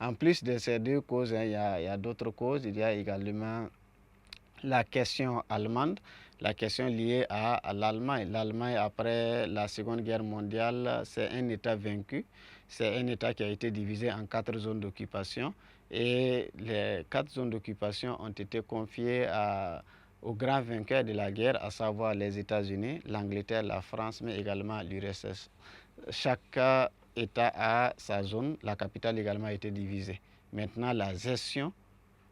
En plus de ces deux causes, il y a d'autres causes. Il y a également la question allemande, la question liée à l'Allemagne. L'Allemagne, après la Seconde Guerre mondiale, c'est un État vaincu. C'est un État qui a été divisé en 4 zones d'occupation. Et les 4 zones d'occupation ont été confiées aux grands vainqueurs de la guerre, à savoir les États-Unis, l'Angleterre, la France, mais également l'URSS. Chaque État a sa zone, la capitale également a été divisée. Maintenant, la gestion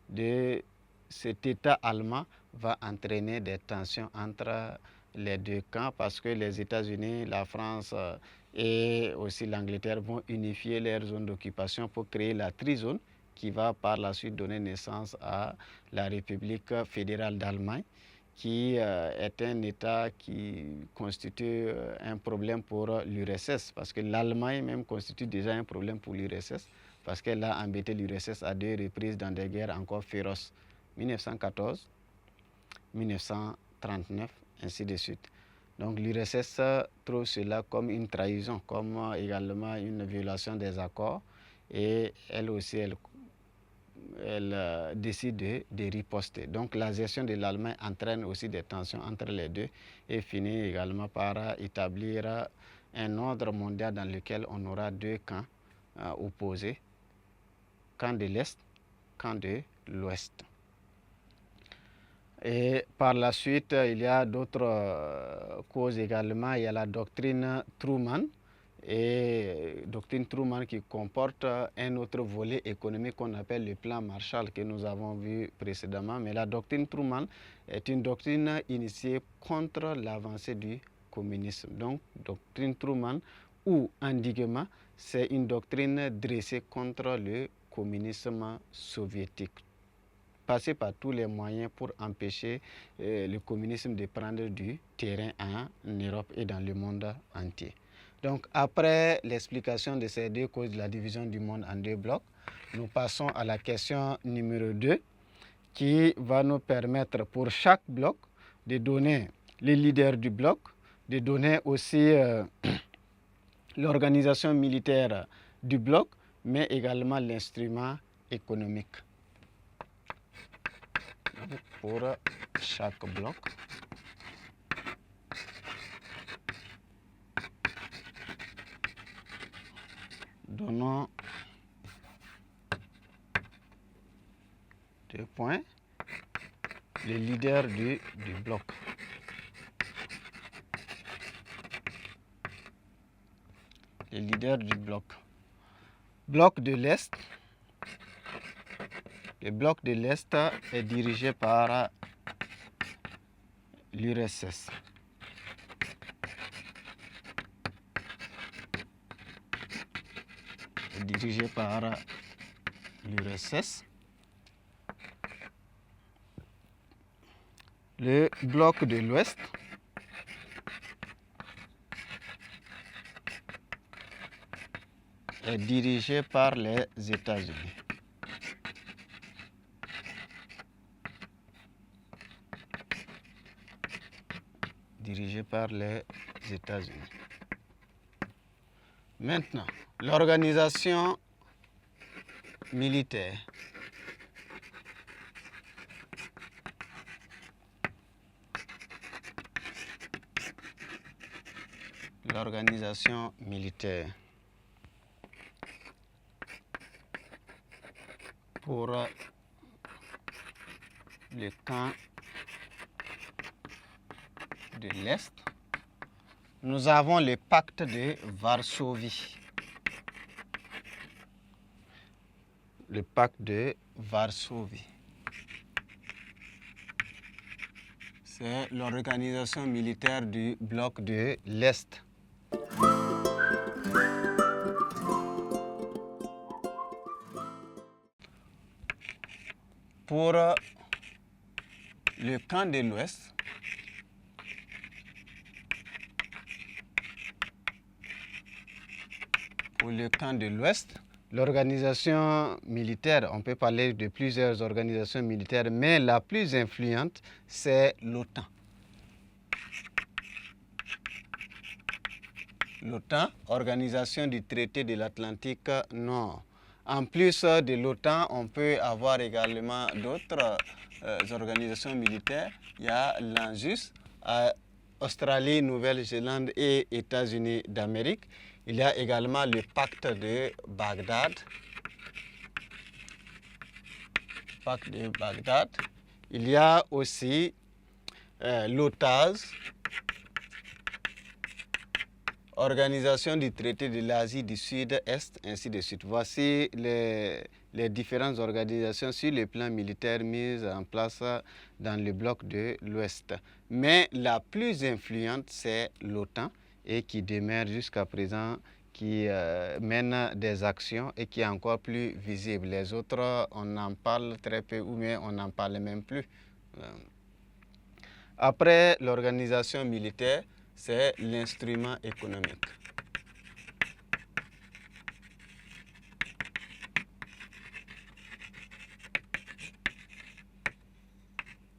de cet État allemand va entraîner des tensions entre les deux camps parce que les États-Unis, la France et aussi l'Angleterre vont unifier leurs zones d'occupation pour créer la trizone qui va par la suite donner naissance à la République fédérale d'Allemagne, qui est un État qui constitue un problème pour l'URSS, parce que l'Allemagne même constitue déjà un problème pour l'URSS, parce qu'elle a embêté l'URSS à 2 reprises dans des guerres encore féroces, 1914, 1939, ainsi de suite. Donc l'URSS trouve cela comme une trahison, comme également une violation des accords, et elle aussi, elle décide de riposter. Donc la gestion de l'Allemagne entraîne aussi des tensions entre les deux et finit également par établir un ordre mondial dans lequel on aura 2 camps opposés, camp de l'Est, camp de l'Ouest. Et par la suite, il y a d'autres causes également. Il y a la doctrine Truman, et doctrine Truman qui comporte un autre volet économique qu'on appelle le plan Marshall que nous avons vu précédemment. Mais la doctrine Truman est une doctrine initiée contre l'avancée du communisme. Donc, doctrine Truman ou endiguement, c'est une doctrine dressée contre le communisme soviétique. Passer par tous les moyens pour empêcher le communisme de prendre du terrain en Europe et dans le monde entier. Donc après l'explication de ces 2 causes de la division du monde en 2 blocs, nous passons à la question numéro 2 qui va nous permettre pour chaque bloc de donner les leaders du bloc, de donner aussi l'organisation militaire du bloc, mais également l'instrument économique. Pour chaque bloc. Donnons 2 points. Le leader du bloc. Le leader du bloc. Bloc de l'Est. Le bloc de l'Est est dirigé par l'URSS. Dirigé par l'URSS. Le bloc de l'Ouest est dirigé par les États-Unis. Dirigé par les États-Unis. Maintenant, l'organisation militaire. L'organisation militaire. Pour le camp de l'Est, nous avons le pacte de Varsovie. Le pacte de Varsovie. C'est l'organisation militaire du bloc de l'Est. Pour le camp de l'Ouest, l'organisation militaire, on peut parler de plusieurs organisations militaires, mais la plus influente, c'est l'OTAN. L'OTAN, Organisation du traité de l'Atlantique Nord. En plus de l'OTAN, on peut avoir également d'autres organisations militaires. Il y a l'ANZUS, Australie, Nouvelle-Zélande et États-Unis d'Amérique. Il y a également le pacte de Bagdad. Il y a aussi l'OTAS, Organisation du traité de l'Asie du Sud-Est, ainsi de suite. Voici les différentes organisations sur le plan militaire mises en place dans le bloc de l'Ouest. Mais la plus influente, c'est l'OTAN et qui demeure jusqu'à présent, qui mène des actions et qui est encore plus visible. Les autres, on en parle très peu ou bien on n'en parle même plus. Après l'organisation militaire, c'est l'instrument économique.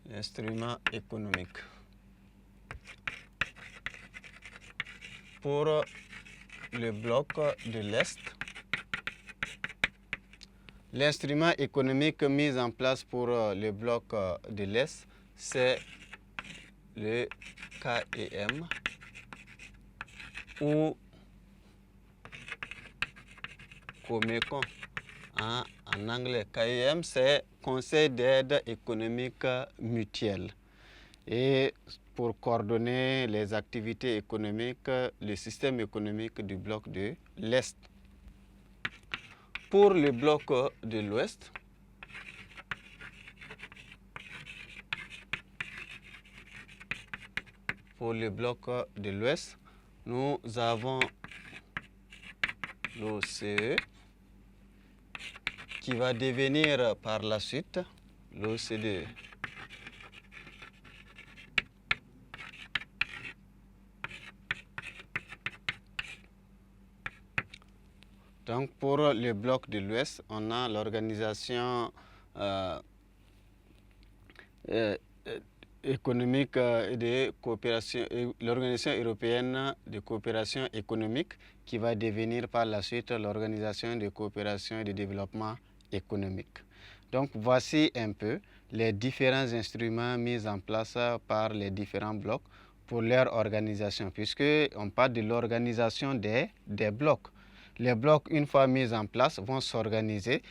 L'instrument économique. Pour le bloc de l'Est, l'instrument économique mis en place pour le bloc de l'Est, c'est le KEM ou Comecon en anglais. KEM, c'est Conseil d'aide économique mutuelle. Et pour coordonner les activités économiques, le système économique du bloc de l'Est. Pour le bloc de l'Ouest, nous avons l'OCE qui va devenir par la suite l'OCDE. Donc pour le bloc de l'Ouest, on a l'organisation économique de coopération, l'Organisation européenne de coopération économique qui va devenir par la suite l'Organisation de coopération et de développement économique. Donc voici un peu les différents instruments mis en place par les différents blocs pour leur organisation, puisque on parle de l'organisation des blocs. Les blocs, une fois mis en place, vont s'organiser